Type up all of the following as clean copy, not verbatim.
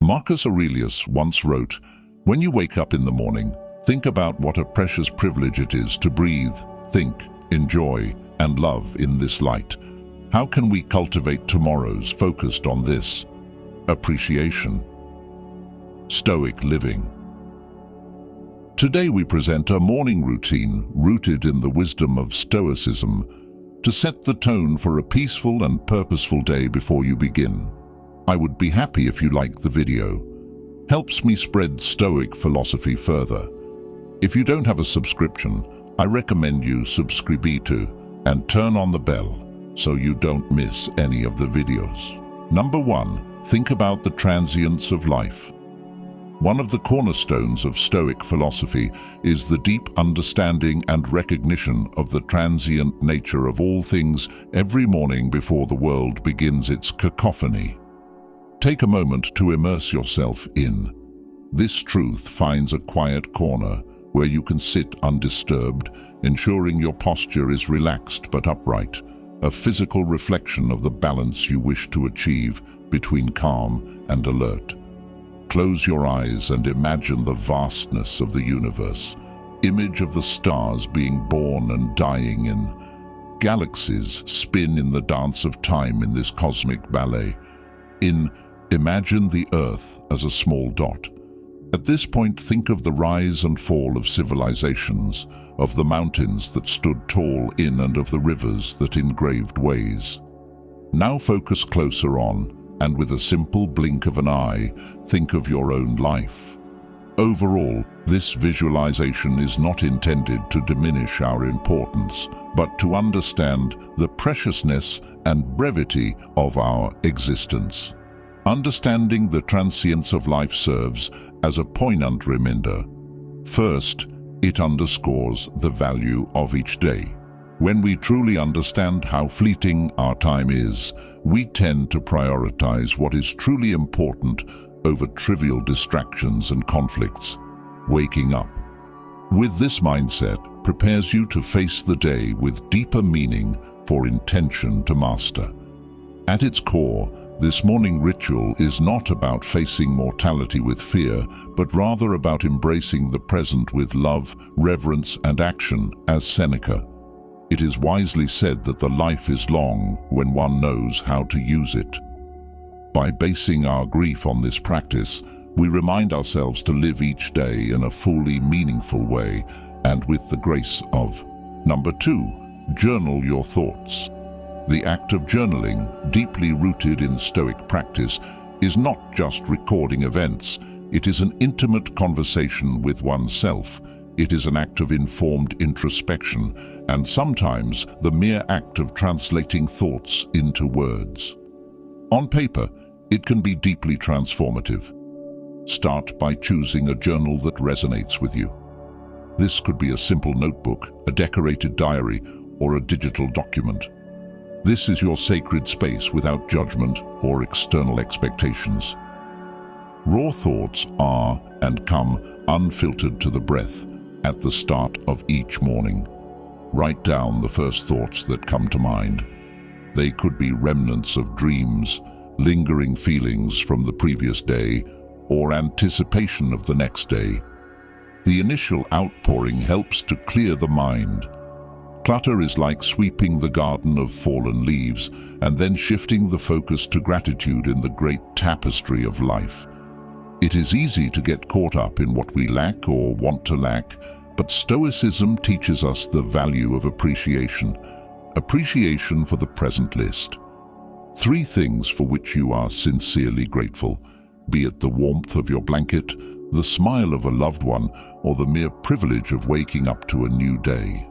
Marcus Aurelius once wrote, "When you wake up in the morning, think about what a precious privilege it is to breathe, think, enjoy, and love in this light. How can we cultivate tomorrows focused on this? Appreciation." Stoic living. Today we present a morning routine rooted in the wisdom of Stoicism to set the tone for a peaceful and purposeful day before you begin. I would be happy if you like the video. Helps me spread Stoic philosophy further. If you don't have a subscription, I recommend you subscribe to and turn on the bell so you don't miss any of the videos. Number 1. Think about the transience of life. One of the cornerstones of Stoic philosophy is the deep understanding and recognition of the transient nature of all things every morning before the world begins its cacophony. Take a moment to immerse yourself in. This truth finds a quiet corner where you can sit undisturbed, ensuring your posture is relaxed but upright, a physical reflection of the balance you wish to achieve between calm and alert. Close your eyes and imagine the vastness of the universe, image of the stars being born and dying in. Galaxies spin in the dance of time in this cosmic ballet. Imagine the Earth as a small dot. At this point, think of the rise and fall of civilizations, of the mountains that stood tall in and of the rivers that engraved ways. Now focus closer on, and with a simple blink of an eye, think of your own life. Overall, this visualization is not intended to diminish our importance, but to understand the preciousness and brevity of our existence. Understanding the transience of life serves as a poignant reminder. First, it underscores the value of each day. When we truly understand how fleeting our time is, we tend to prioritize what is truly important over trivial distractions and conflicts. Waking up with this mindset prepares you to face the day with deeper meaning for intention to master. At its core, this morning ritual is not about facing mortality with fear, but rather about embracing the present with love, reverence, and action, as Seneca. It is wisely said that the life is long when one knows how to use it. By basing our grief on this practice, we remind ourselves to live each day in a fully meaningful way and with the grace of. Number 2, journal your thoughts. The act of journaling, deeply rooted in Stoic practice, is not just recording events. It is an intimate conversation with oneself. It is an act of informed introspection, and sometimes the mere act of translating thoughts into words. On paper, it can be deeply transformative. Start by choosing a journal that resonates with you. This could be a simple notebook, a decorated diary, or a digital document. This is your sacred space without judgment or external expectations. Raw thoughts are and come unfiltered to the breath at the start of each morning. Write down the first thoughts that come to mind. They could be remnants of dreams, lingering feelings from the previous day, or anticipation of the next day. The initial outpouring helps to clear the mind. Clutter is like sweeping the garden of fallen leaves and then shifting the focus to gratitude in the great tapestry of life. It is easy to get caught up in what we lack or want to lack, but Stoicism teaches us the value of appreciation. Appreciation for the present list. 3 things for which you are sincerely grateful, be it the warmth of your blanket, the smile of a loved one, or the mere privilege of waking up to a new day.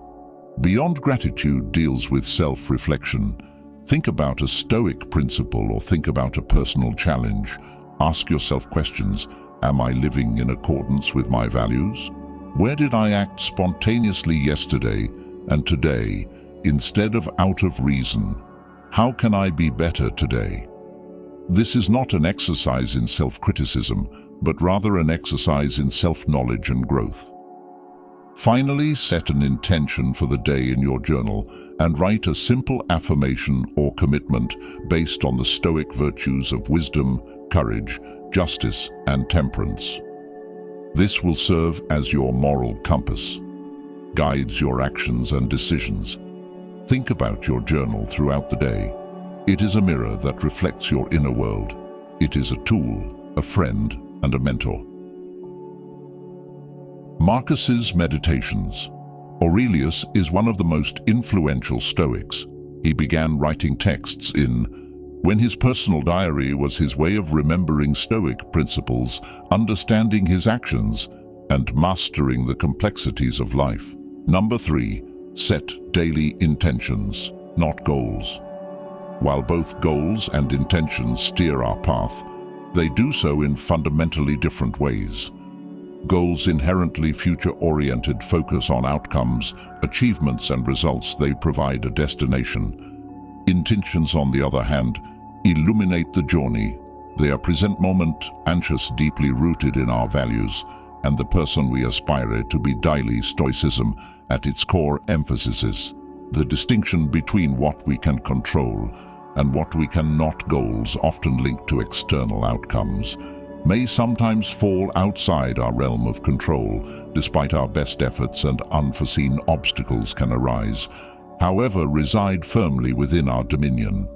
Beyond gratitude deals with self-reflection. Think about a Stoic principle or think about a personal challenge. Ask yourself questions. Am I living in accordance with my values? Where did I act spontaneously yesterday and today instead of out of reason? How can I be better today? This is not an exercise in self-criticism, but rather an exercise in self-knowledge and growth. Finally, set an intention for the day in your journal and write a simple affirmation or commitment based on the Stoic virtues of wisdom, courage, justice, and temperance. This will serve as your moral compass, guides your actions and decisions. Think about your journal throughout the day. It is a mirror that reflects your inner world. It is a tool, a friend, and a mentor. Marcus's Meditations. Aurelius is one of the most influential Stoics. He began writing texts when his personal diary was his way of remembering Stoic principles, understanding his actions, and mastering the complexities of life. Number 3. Set daily intentions, not goals. While both goals and intentions steer our path, they do so in fundamentally different ways. Goals inherently future-oriented focus on outcomes, achievements, and results. They provide a destination. Intentions, on the other hand, illuminate the journey. They are present moment, anxious, deeply rooted in our values, and the person we aspire to be. Daily Stoicism, at its core, emphasizes the distinction between what we can control and what we cannot. Goals, often linked to external outcomes, may sometimes fall outside our realm of control. Despite our best efforts, and unforeseen obstacles can arise, however, reside firmly within our dominion.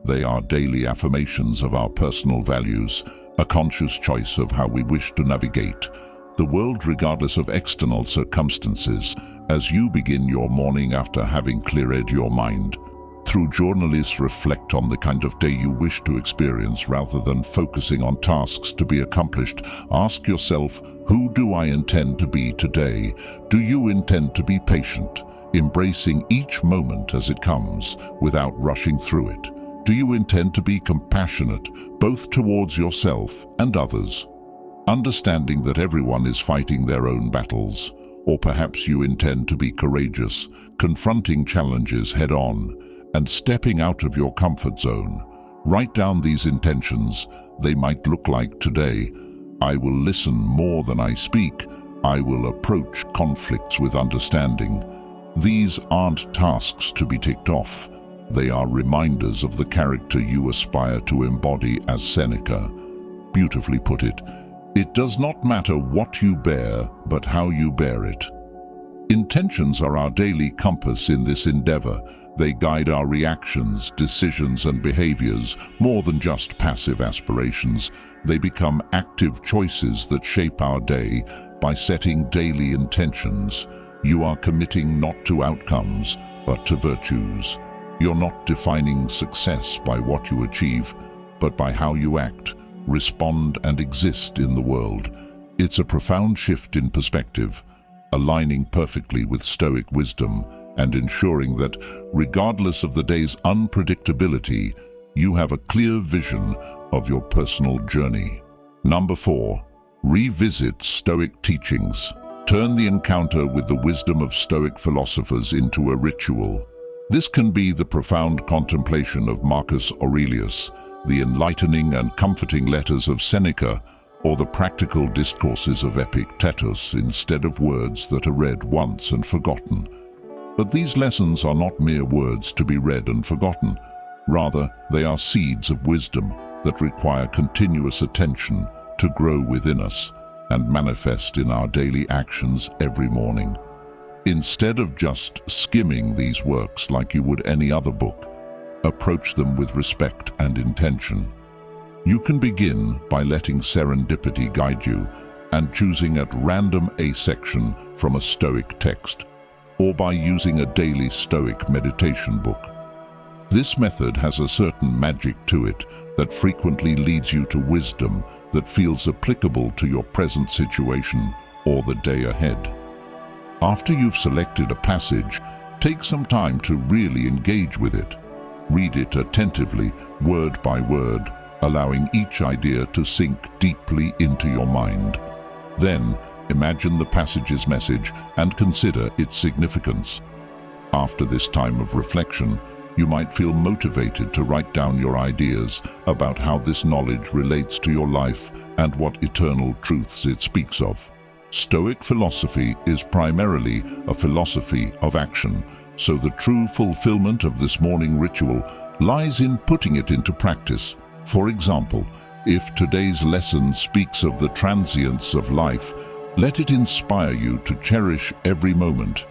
They are daily affirmations of our personal values, a conscious choice of how we wish to navigate the world regardless of external circumstances. As you begin your morning after having cleared your mind, through journalists, reflect on the kind of day you wish to experience rather than focusing on tasks to be accomplished. Ask yourself, who do I intend to be today? Do you intend to be patient, embracing each moment as it comes without rushing through it? Do you intend to be compassionate, both towards yourself and others, understanding that everyone is fighting their own battles? Or perhaps you intend to be courageous, confronting challenges head-on, and stepping out of your comfort zone. Write down these intentions. They might look like today: I will listen more than I speak. I will approach conflicts with understanding. These aren't tasks to be ticked off. They are reminders of the character you aspire to embody. As Seneca beautifully put it, it does not matter what you bear, but how you bear it. Intentions are our daily compass in this endeavor. They guide our reactions, decisions, and behaviors. More than just passive aspirations, they become active choices that shape our day. By setting daily intentions, you are committing not to outcomes, but to virtues. You're not defining success by what you achieve, but by how you act, respond, and exist in the world. It's a profound shift in perspective, aligning perfectly with Stoic wisdom and ensuring that, regardless of the day's unpredictability, you have a clear vision of your personal journey. Number 4. Revisit Stoic teachings. Turn the encounter with the wisdom of Stoic philosophers into a ritual. This can be the profound contemplation of Marcus Aurelius, the enlightening and comforting letters of Seneca, or the practical discourses of Epictetus, instead of words that are read once and forgotten. But these lessons are not mere words to be read and forgotten. Rather, they are seeds of wisdom that require continuous attention to grow within us and manifest in our daily actions every morning. Instead of just skimming these works like you would any other book, approach them with respect and intention. You can begin by letting serendipity guide you and choosing at random a section from a Stoic text, or by using a daily Stoic meditation book. This method has a certain magic to it that frequently leads you to wisdom that feels applicable to your present situation or the day ahead. After you've selected a passage, take some time to really engage with it. Read it attentively, word by word, allowing each idea to sink deeply into your mind. Then, imagine the passage's message and consider its significance. After this time of reflection, you might feel motivated to write down your ideas about how this knowledge relates to your life and what eternal truths it speaks of. Stoic philosophy is primarily a philosophy of action, so the true fulfillment of this morning ritual lies in putting it into practice. For example, If today's lesson speaks of the transience of life, let it inspire you to cherish every moment.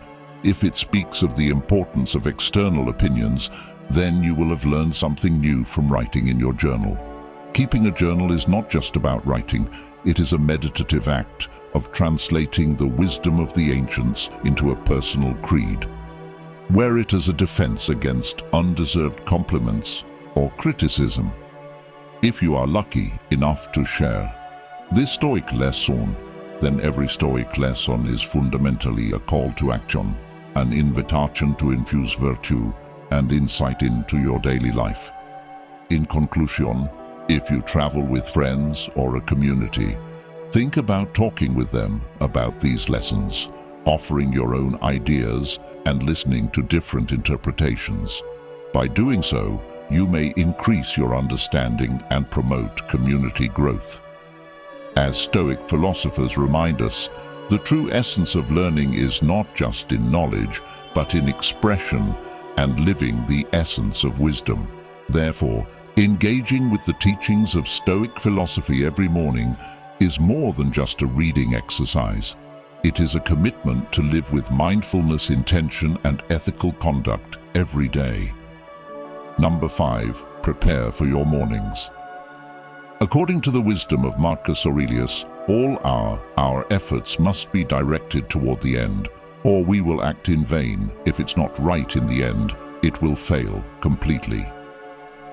If it speaks of the importance of external opinions, then you will have learned something new from writing in your journal. Keeping a journal is not just about writing, it is a meditative act of translating the wisdom of the ancients into a personal creed. Wear it as a defense against undeserved compliments or criticism. If you are lucky enough to share this Stoic lesson, then every Stoic lesson is fundamentally a call to action, an invitation to infuse virtue and insight into your daily life. In conclusion, if you travel with friends or a community, think about talking with them about these lessons, offering your own ideas and listening to different interpretations. By doing so, you may increase your understanding and promote community growth. As Stoic philosophers remind us, the true essence of learning is not just in knowledge, but in expression and living the essence of wisdom. Therefore, engaging with the teachings of Stoic philosophy every morning is more than just a reading exercise. It is a commitment to live with mindfulness, intention, and ethical conduct every day. Number 5. Prepare for your mornings. According to the wisdom of Marcus Aurelius, all our efforts must be directed toward the end, or we will act in vain. If it's not right in the end, it will fail completely.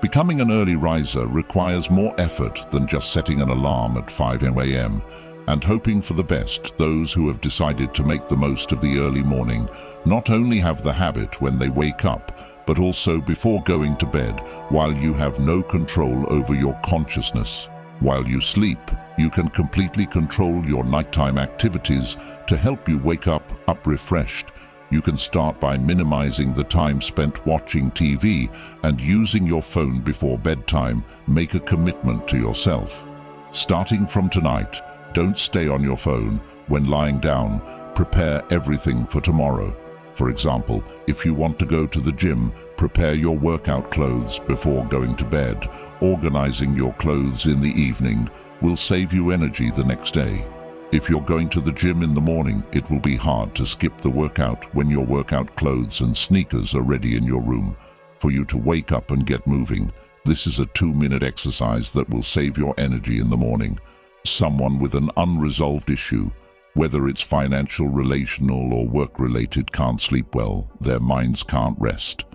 Becoming an early riser requires more effort than just setting an alarm at 5 a.m. and hoping for the best. Those who have decided to make the most of the early morning not only have the habit when they wake up, but also before going to bed, while you have no control over your consciousness. While you sleep, you can completely control your nighttime activities to help you wake up refreshed. You can start by minimizing the time spent watching TV and using your phone before bedtime. Make a commitment to yourself. Starting from tonight, don't stay on your phone when lying down. Prepare everything for tomorrow. For example, if you want to go to the gym, prepare your workout clothes before going to bed. Organizing your clothes in the evening will save you energy the next day. If you're going to the gym in the morning, it will be hard to skip the workout when your workout clothes and sneakers are ready in your room. For you to wake up and get moving, this is a 2-minute exercise that will save your energy in the morning. Someone with an unresolved issue, whether it's financial, relational, or work-related, can't sleep well. Their minds can't rest.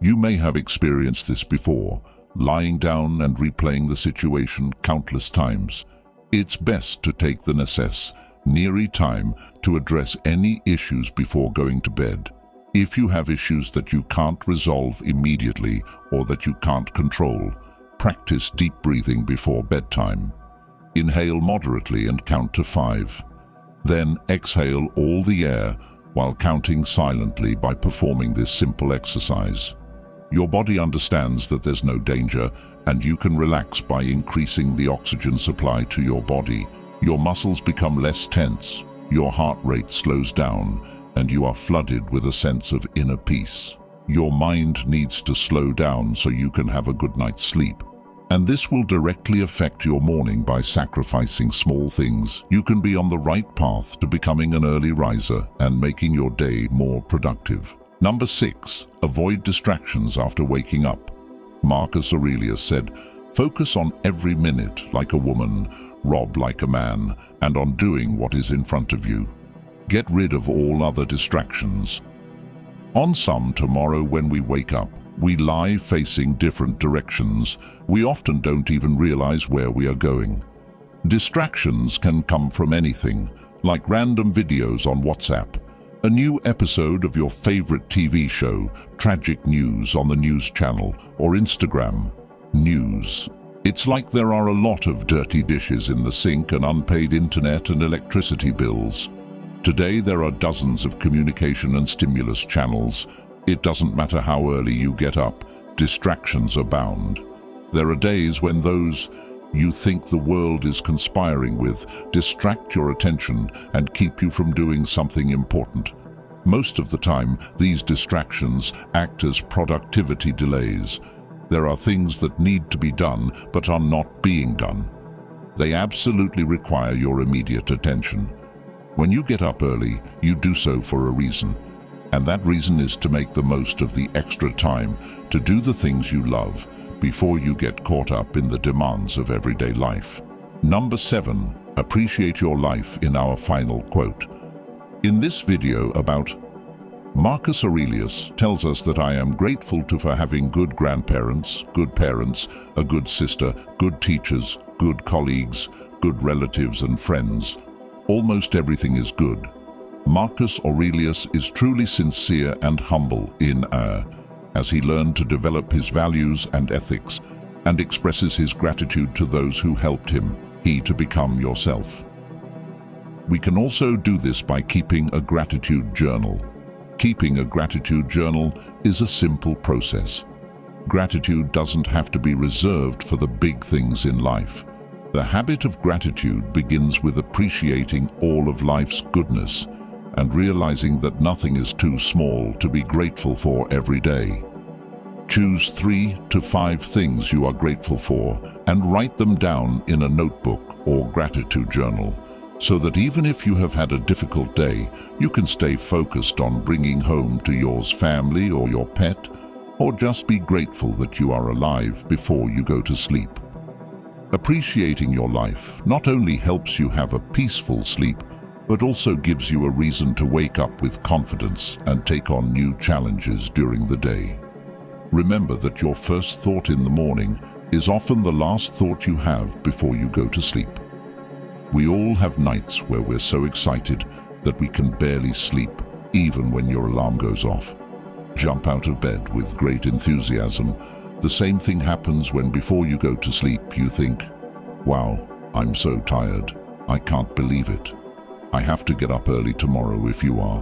You may have experienced this before, lying down and replaying the situation countless times. It's best to take the necessary time to address any issues before going to bed. If you have issues that you can't resolve immediately or that you can't control, practice deep breathing before bedtime. Inhale moderately and count to 5. Then exhale all the air while counting silently. By performing this simple exercise, your body understands that there's no danger, and you can relax by increasing the oxygen supply to your body. Your muscles become less tense, your heart rate slows down, and you are flooded with a sense of inner peace. Your mind needs to slow down so you can have a good night's sleep. And this will directly affect your morning by sacrificing small things. You can be on the right path to becoming an early riser and making your day more productive. Number 6. Avoid distractions after waking up. Marcus Aurelius said, "Focus on every minute like a woman, rob like a man, and on doing what is in front of you. Get rid of all other distractions." On some tomorrow when we wake up, we lie facing different directions. We often don't even realize where we are going. Distractions can come from anything, like random videos on WhatsApp, a new episode of your favorite TV show, tragic news on the news channel, or Instagram news. It's like there are a lot of dirty dishes in the sink and unpaid internet and electricity bills. Today there are dozens of communication and stimulus channels. It doesn't matter how early you get up, distractions abound. There are days when those you think the world is conspiring with distract your attention and keep you from doing something important. Most of the time, these distractions act as productivity delays. There are things that need to be done but are not being done. They absolutely require your immediate attention. When you get up early, you do so for a reason, and that reason is to make the most of the extra time to do the things you love before you get caught up in the demands of everyday life. Number 7. Appreciate your life in our final quote. In this video about Marcus Aurelius tells us that I am grateful for having good grandparents, good parents, a good sister, good teachers, good colleagues, good relatives and friends. Almost everything is good. Marcus Aurelius is truly sincere and humble as he learned to develop his values and ethics and expresses his gratitude to those who helped him, to become yourself. We can also do this by keeping a gratitude journal. Keeping a gratitude journal is a simple process. Gratitude doesn't have to be reserved for the big things in life. The habit of gratitude begins with appreciating all of life's goodness and realizing that nothing is too small to be grateful for every day. Choose 3 to 5 things you are grateful for and write them down in a notebook or gratitude journal, so that even if you have had a difficult day, you can stay focused on bringing home to your family or your pet, or just be grateful that you are alive before you go to sleep. Appreciating your life not only helps you have a peaceful sleep, but also gives you a reason to wake up with confidence and take on new challenges during the day. Remember that your first thought in the morning is often the last thought you have before you go to sleep. We all have nights where we're so excited that we can barely sleep, even when your alarm goes off. Jump out of bed with great enthusiasm. The same thing happens when before you go to sleep you think, "Wow, I'm so tired. I can't believe it. I have to get up early tomorrow." If you are.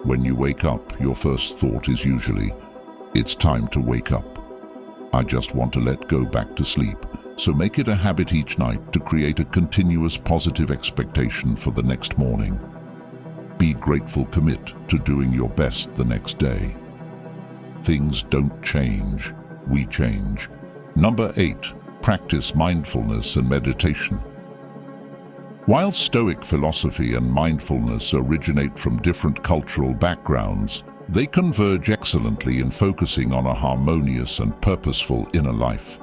When you wake up, your first thought is usually, "It's time to wake up. I just want to let go back to sleep." So make it a habit each night to create a continuous positive expectation for the next morning. Be grateful, commit to doing your best the next day. Things don't change, we change. Number 8. Practice mindfulness and meditation. While Stoic philosophy and mindfulness originate from different cultural backgrounds, they converge excellently in focusing on a harmonious and purposeful inner life.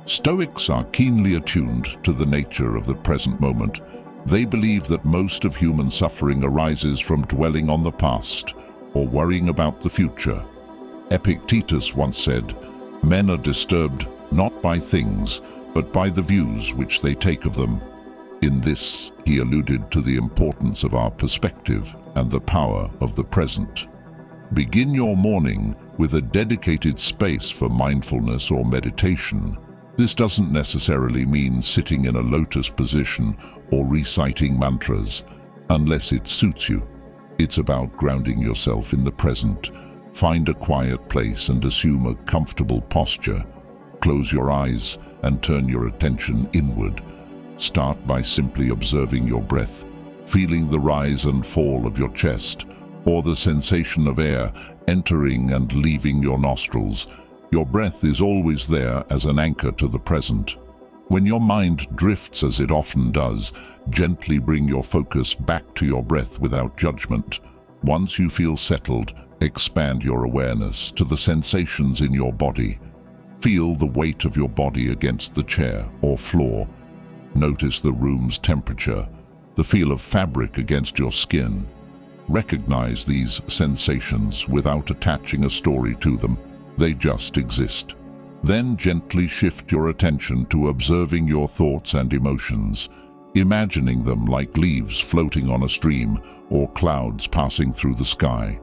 Stoics are keenly attuned to the nature of the present moment. They believe that most of human suffering arises from dwelling on the past or worrying about the future. Epictetus once said, "Men are disturbed not by things, but by the views which they take of them." In this, he alluded to the importance of our perspective and the power of the present. Begin your morning with a dedicated space for mindfulness or meditation. This doesn't necessarily mean sitting in a lotus position or reciting mantras, unless it suits you. It's about grounding yourself in the present. Find a quiet place and assume a comfortable posture. Close your eyes and turn your attention inward. Start by simply observing your breath, feeling the rise and fall of your chest, or the sensation of air entering and leaving your nostrils. Your breath is always there as an anchor to the present. When your mind drifts, as it often does, gently bring your focus back to your breath without judgment. Once you feel settled, expand your awareness to the sensations in your body. Feel the weight of your body against the chair or floor. Notice the room's temperature, the feel of fabric against your skin. Recognize these sensations without attaching a story to them. They just exist. Then gently shift your attention to observing your thoughts and emotions, imagining them like leaves floating on a stream or clouds passing through the sky.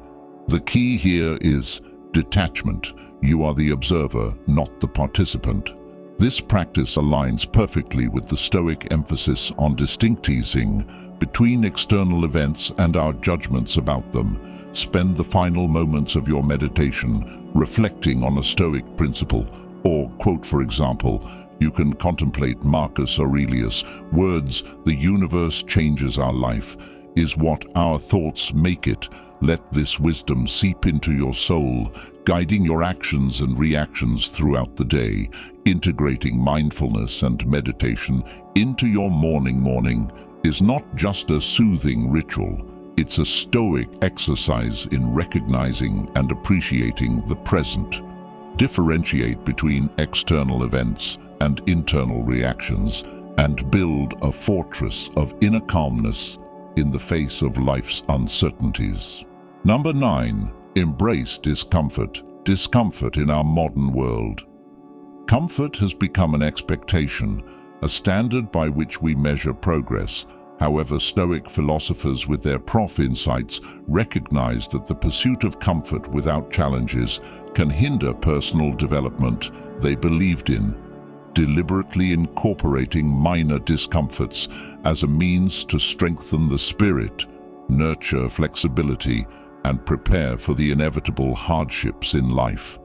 The key here is detachment. You are the observer, not the participant. This practice aligns perfectly with the Stoic emphasis on distinctizing between external events and our judgments about them. Spend the final moments of your meditation reflecting on a Stoic principle or quote. For example, you can contemplate Marcus Aurelius' words, "The universe changes our life. is what our thoughts make it. Let this wisdom seep into your soul, guiding your actions and reactions throughout the day, integrating mindfulness and meditation into your morning is not just a soothing ritual. It's a stoic exercise in recognizing and appreciating the present. Differentiate between external events and internal reactions, and build a fortress of inner calmness in the face of life's uncertainties. Number 9. Embrace discomfort. Discomfort in our modern world. Comfort has become an expectation, a standard by which we measure progress. However, Stoic philosophers with their prof insights recognize that the pursuit of comfort without challenges can hinder personal development they believed in. Deliberately incorporating minor discomforts as a means to strengthen the spirit, nurture flexibility, and prepare for the inevitable hardships in life.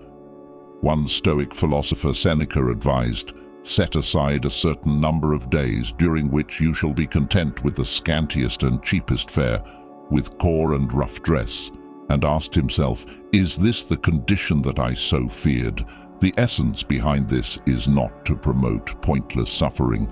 One Stoic philosopher, Seneca, advised, "Set aside a certain number of days during which you shall be content with the scantiest and cheapest fare, with core and rough dress," and asked himself, "Is this the condition that I so feared?" The essence behind this is not to promote pointless suffering,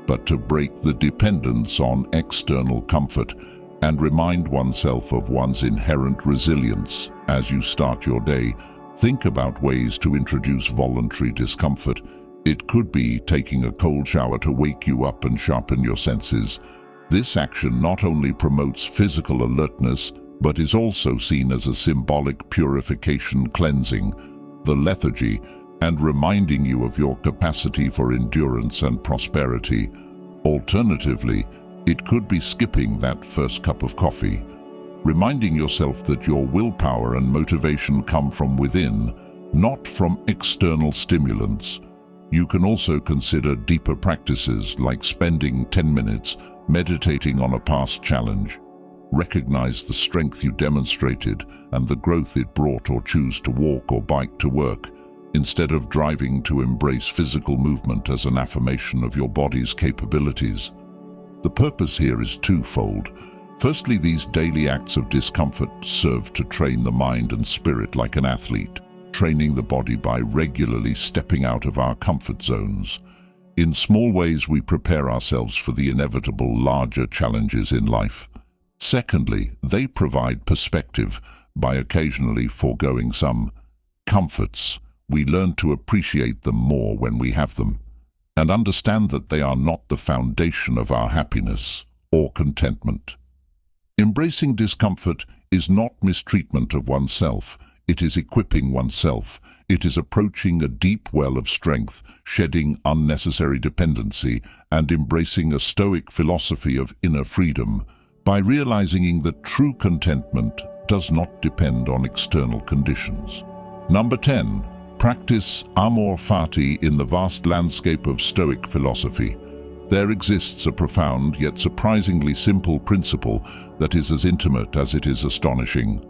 but to break the dependence on external comfort and remind oneself of one's inherent resilience. As you start your day, think about ways to introduce voluntary discomfort. It could be taking a cold shower to wake you up and sharpen your senses. This action not only promotes physical alertness, but is also seen as a symbolic purification, cleansing the lethargy and reminding you of your capacity for endurance and prosperity. Alternatively, it could be skipping that first cup of coffee, reminding yourself that your willpower and motivation come from within, not from external stimulants. You can also consider deeper practices like spending 10 minutes meditating on a past challenge. Recognize the strength you demonstrated and the growth it brought, or choose to walk or bike to work instead of driving. To embrace physical movement as an affirmation of your body's capabilities. The purpose here is twofold. Firstly, these daily acts of discomfort serve to train the mind and spirit like an athlete, training the body by regularly stepping out of our comfort zones. In small ways, we prepare ourselves for the inevitable larger challenges in life. Secondly, they provide perspective by occasionally foregoing some comforts. We learn to appreciate them more when we have them, and understand that they are not the foundation of our happiness or contentment. Embracing discomfort is not mistreatment of oneself. It is equipping oneself. It is approaching a deep well of strength, shedding unnecessary dependency, and embracing a Stoic philosophy of inner freedom by realizing that true contentment does not depend on external conditions. Number 10. Practice amor fati. In the vast landscape of Stoic philosophy, there exists a profound yet surprisingly simple principle that is as intimate as it is astonishing.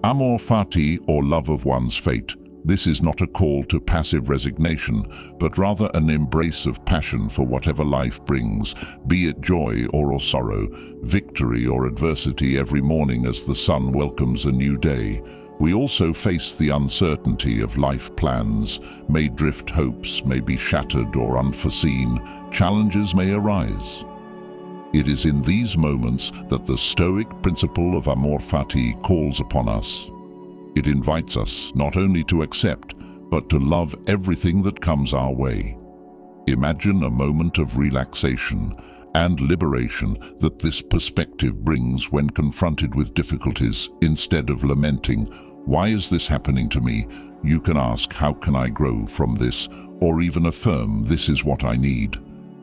Amor fati, or love of one's fate. This is not a call to passive resignation, but rather an embrace of passion for whatever life brings, be it joy or sorrow, victory or adversity. Every morning as the sun welcomes a new day, we also face the uncertainty of life plans. May drift hopes may be shattered or unforeseen. Challenges may arise. It is in these moments that the Stoic principle of amor fati calls upon us. It invites us not only to accept, but to love everything that comes our way. Imagine a moment of relaxation and liberation that this perspective brings when confronted with difficulties. Instead of lamenting, "Why is this happening to me?" you can ask, "How can I grow from this?" or even affirm, "This is what I need."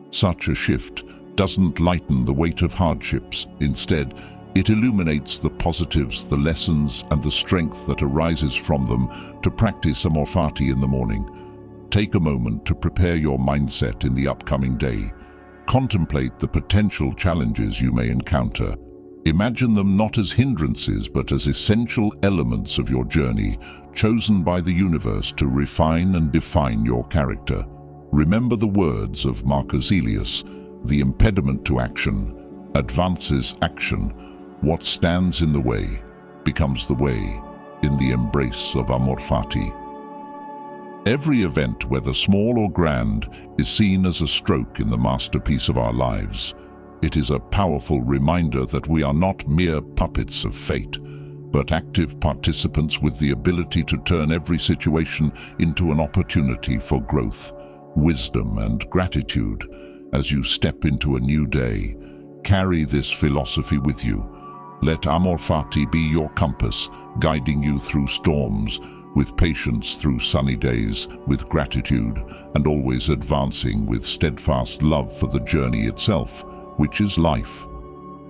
Such a shift doesn't lighten the weight of hardships. Instead, it illuminates the positives, the lessons, and the strength that arises from them. To practice amor fati in the morning, take a moment to prepare your mindset in the upcoming day. Contemplate the potential challenges you may encounter. Imagine them not as hindrances, but as essential elements of your journey, chosen by the universe to refine and define your character. Remember the words of Marcus Aurelius, "The impediment to action, advances action. What stands in the way becomes the way, in the embrace of amor fati. Every event, whether small or grand, is seen as a stroke in the masterpiece of our lives. It is a powerful reminder that we are not mere puppets of fate, but active participants with the ability to turn every situation into an opportunity for growth, wisdom, and gratitude. As you step into a new day, carry this philosophy with you. Let amor fati be your compass, guiding you through storms, with patience through sunny days, with gratitude, and always advancing with steadfast love for the journey itself, which is life.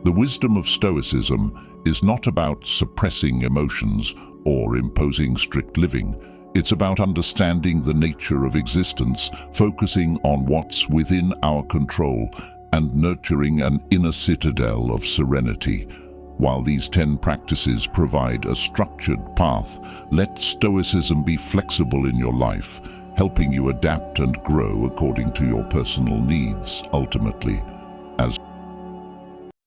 The wisdom of Stoicism is not about suppressing emotions or imposing strict living. It's about understanding the nature of existence, focusing on what's within our control, and nurturing an inner citadel of serenity. While these 10 practices provide a structured path, let Stoicism be flexible in your life, helping you adapt and grow according to your personal needs. Ultimately, as